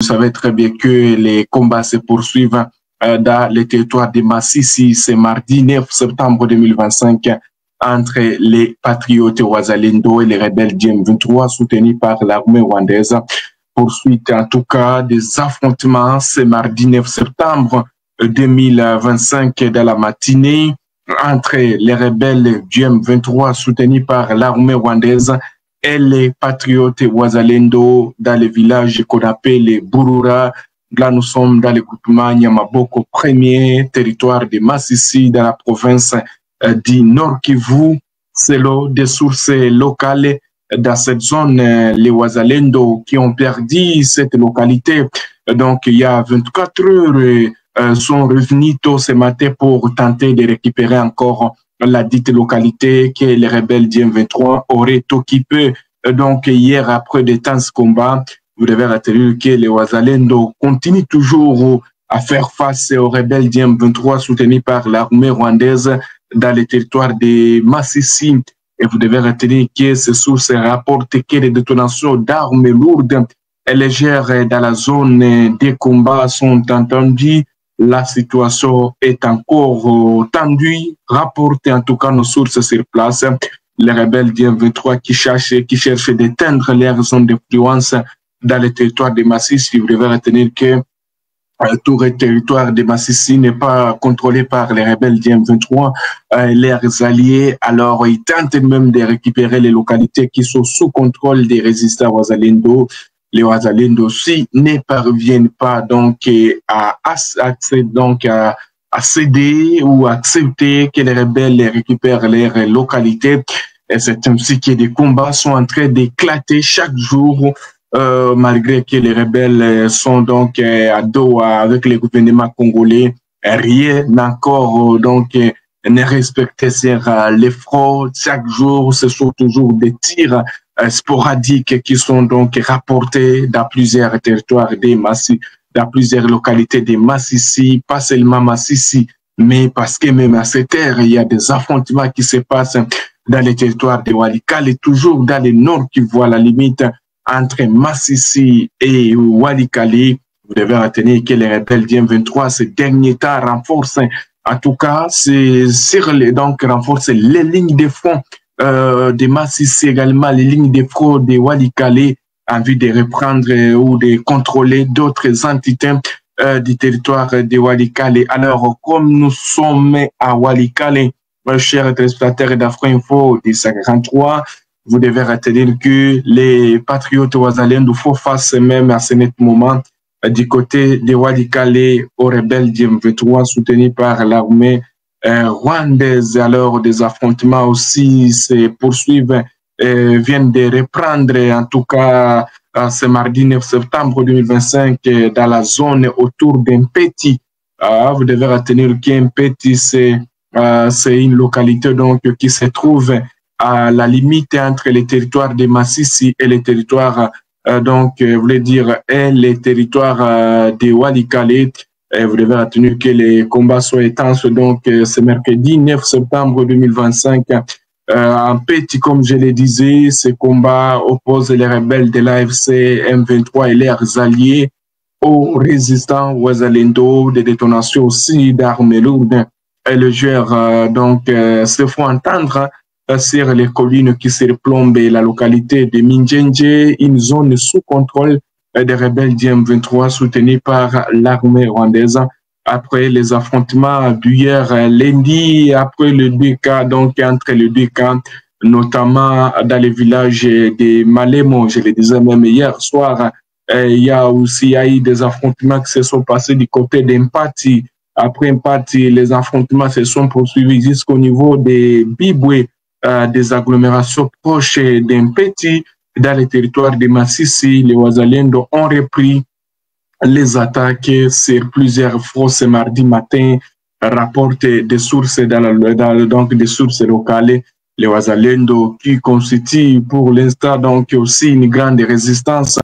Vous savez très bien que les combats se poursuivent dans le territoire de Massissi. C'est mardi 9 septembre 2025 entre les patriotes Wazalendo et les rebelles DM23 soutenus par l'armée rwandaise. Poursuite en tout cas des affrontements ce mardi 9 septembre 2025 dans la matinée entre les rebelles du M23 soutenus par l'armée rwandaise et les patriotes Wazalendo dans le village qu'on appelle les Burura. Là, nous sommes dans le groupement Nyamaboko, premier territoire de Massissi dans la province du Nord Kivu. Selon des sources locales, dans cette zone, les Wazalendo qui ont perdu cette localité, donc il y a 24 heures, sont revenus tôt ce matin pour tenter de récupérer encore la dite localité que les rebelles du M23 auraient occupée. Donc hier, après des temps de combat, vous devez retenir que les Wazalendo continuent toujours à faire face aux rebelles du M23 soutenus par l'armée rwandaise dans le territoire de Massissi. Et vous devez retenir que ces sources rapportent que les détonations d'armes lourdes et légères dans la zone des combats sont entendues. La situation est encore tendue, rapporte en tout cas nos sources sur place. Les rebelles du M23 qui cherchent d'éteindre leur zone d'influence dans le territoire de Massissi. Vous devez retenir que tout le territoire de Massissi n'est pas contrôlé par les rebelles du M23, leurs alliés. Alors, ils tentent même de récupérer les localités qui sont sous contrôle des résistants Wazalendo. Les Wazalendo aussi ne parviennent pas donc à céder ou accepter que les rebelles récupèrent leurs localités. Et c'est ainsi que des combats sont en train d'éclater chaque jour, malgré que les rebelles sont donc à dos avec le gouvernement congolais. Rien encore donc ne respecte les fraudes. Chaque jour, ce sont toujours des tirs sporadiques qui sont donc rapportés dans plusieurs territoires de Massissi, dans plusieurs localités de Massissi, pas seulement Massissi, mais parce que même à cette terre, il y a des affrontements qui se passent dans les territoires de Walikale, toujours dans le nord qui voit la limite entre Massissi et Walikale. Vous devez retenir que les rebelles du M23, ces derniers temps, renforcent, en tout cas, renforcent les lignes de front de Massissi, également les lignes de front de Walikale, en vue de reprendre ou de contrôler d'autres entités du territoire de Walikale. Alors, comme nous sommes à Walikale, chers téléspectateurs d'Afro-Info du 53, vous devez retenir que les patriotes Wazalendo font face même à ce net moment du côté de Walikale aux rebelles du M23 soutenus par l'armée rwandaise. Alors, des affrontements aussi se poursuivent, viennent de reprendre, en tout cas, ce mardi 9 septembre 2025, dans la zone autour d'Mpeti. Vous devez retenir qu'Mpeti, c'est une localité donc qui se trouve à la limite entre les territoires de Massissi et les territoires les territoires de Walikale. Vous devez retenir que les combats sont intenses donc ce mercredi 9 septembre 2025. En Petit, comme je le disais, ce combat oppose les rebelles de l'AFC M23 et leurs alliés aux résistants Wazalendo, des détonations aussi d'armes lourdes et légères se font entendre sur les collines qui surplombent la localité de Minjenje, une zone sous contrôle des rebelles du M23 soutenus par l'armée rwandaise. Après les affrontements d'hier lundi, après le 2 donc entre les deux camps, notamment dans le village de Malemo, je le disais même hier soir, il y a eu des affrontements qui se sont passés du côté d'Empati. Après Empati, les affrontements se sont poursuivis jusqu'au niveau de Bibwe, des agglomérations proches d'Empeti. Dans les territoires de Massissi, les Wazalendo ont repris les attaques sur plusieurs fois ce mardi matin, rapportent des sources des sources locales. Les Wazalendo qui constituent pour l'instant donc aussi une grande résistance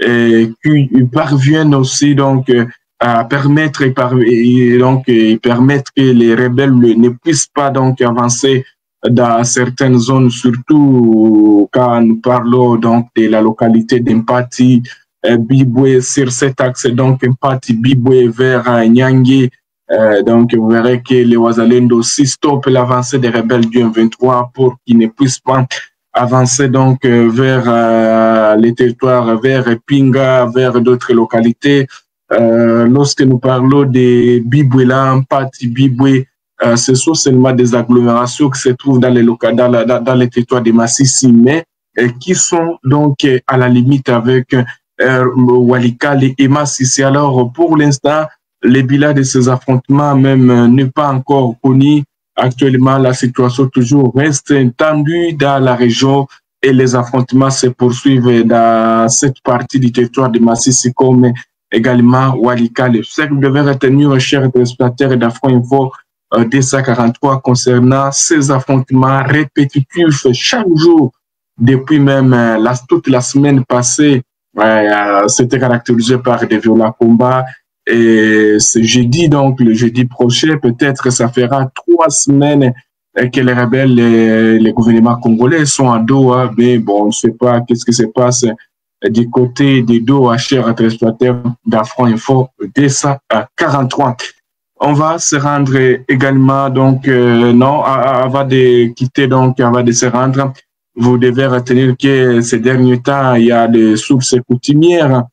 et qui parviennent aussi donc à permettre que les rebelles ne puissent pas donc avancer dans certaines zones, surtout quand nous parlons donc de la localité d'Empati, Biboué sur cet axe, donc Mpati Biboué vers Nyangé. Donc vous verrez que les Wazalendo aussi stoppent l'avancée des rebelles du M23 pour qu'ils ne puissent pas avancer donc vers les territoires, vers Pinga, vers d'autres localités. Lorsque nous parlons de Biboué là, Mpati Biboué, ce sont seulement des agglomérations qui se trouvent dans les territoires de Massissi, mais qui sont donc à la limite avec Walikale et Massissi. Alors pour l'instant, le bilan de ces affrontements même n'est pas encore connu. Actuellement, la situation toujours reste tendue dans la région et les affrontements se poursuivent dans cette partie du territoire de Massissi comme également Walikale. Ce que vous devez retenir, chers téléspectateurs d'Afro Info 243, concernant ces affrontements répétitifs chaque jour depuis même toute la semaine passée, c'était caractérisé par des violents combats. Et ce jeudi, donc le jeudi prochain, peut-être ça fera 3 semaines que les rebelles, les gouvernements congolais sont à Doha, mais bon, on ne sait pas qu'est-ce qui se passe du côté de Doha, chers téléspectateurs d'Afro Info 243. On va se rendre également, donc, avant de quitter, donc, avant de se rendre, vous devez retenir que ces derniers temps, il y a des sources coutumières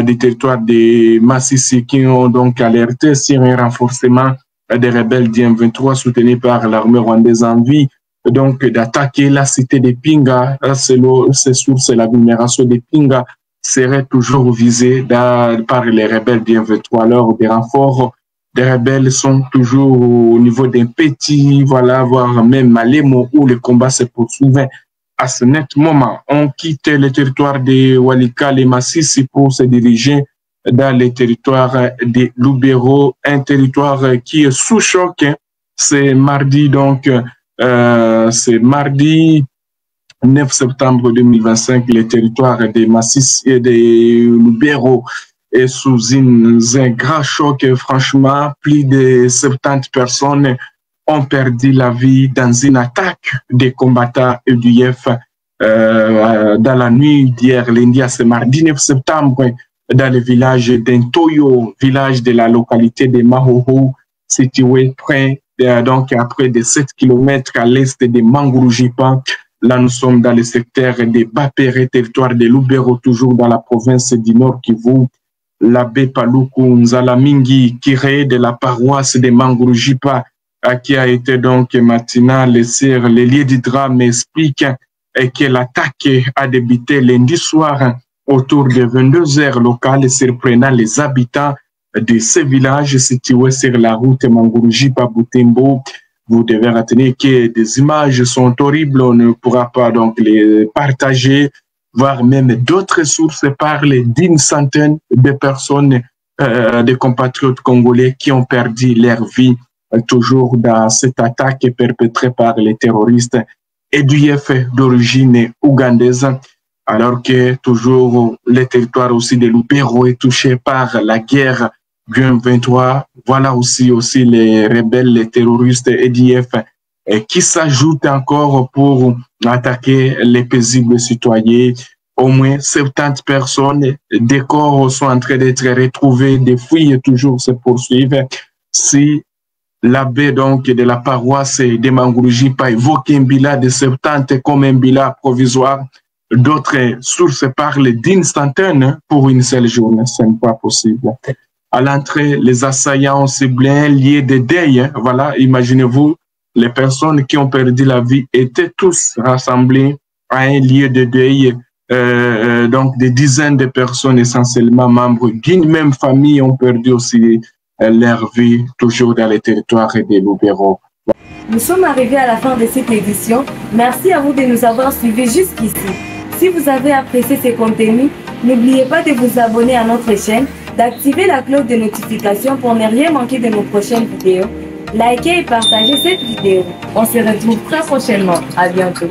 des territoires de Massissi qui ont donc alerté sur un renforcement des rebelles du M23 soutenus par l'armée rwandaise en vue donc d'attaquer la cité de Pinga. Selon ces sources, l'agglomération de Pinga serait toujours visée par les rebelles du M23. Alors des renforts des rebelles sont toujours au niveau d'un petit, voilà, voire même Malemo où le combat se poursuivait. À ce net moment, on quitte le territoire de Walikale et Massissi pour se diriger dans le territoire de Lubero, un territoire qui est sous choc. C'est mardi, donc, c'est mardi 9 septembre 2025, le territoire de Massissi et de Lubero est sous un grand choc. Franchement, plus de 70 personnes ont perdu la vie dans une attaque des combattants EDF dans la nuit d'hier lundi à ce mardi 9 septembre dans le village d'Intoyo, village de la localité de Mahoho, situé près, donc à près de 7 km à l'est de Mangurujipa. Là, nous sommes dans le secteur de Bapere, territoire de Lubero, toujours dans la province du Nord Kivu. L'abbé Paluku Nzalamingi, curé de la paroisse de Mangurujipa, qui a été donc matinal sur les lieux du drame, explique que l'attaque a débuté lundi soir autour de 22 heures locales, surprenant les habitants de ce village situé sur la route Mangurujipa-Butembo. Vous devez retenir que des images sont horribles, on ne pourra pas donc les partager, voire même d'autres sources parlent d'une centaine de personnes, de compatriotes congolais qui ont perdu leur vie toujours dans cette attaque perpétrée par les terroristes EDF d'origine ougandaise, alors que toujours le territoire aussi de Lubero est touché par la guerre du M23. Voilà aussi les rebelles, les terroristes EDF qui s'ajoutent encore pour attaquer les paisibles citoyens. Au moins 70 personnes, des corps sont en train d'être retrouvés, des fouilles toujours se poursuivent. Si l'abbé donc de la paroisse de Mangurujipa évoque un bilan de 70 comme un bilan provisoire, d'autres sources parlent d'une centaine pour une seule journée. Ce n'est pas possible. À l'entrée, les assaillants ont ciblé un lieu de deuil. Voilà, imaginez-vous, les personnes qui ont perdu la vie étaient tous rassemblés à un lieu de deuil. Donc des dizaines de personnes, essentiellement membres d'une même famille, ont perdu aussi leur vie, toujours dans les territoires de Lubero. Nous sommes arrivés à la fin de cette édition. Merci à vous de nous avoir suivis jusqu'ici. Si vous avez apprécié ces contenus, n'oubliez pas de vous abonner à notre chaîne, d'activer la cloche de notification pour ne rien manquer de nos prochaines vidéos. Likez et partagez cette vidéo. On se retrouve très prochainement. À bientôt.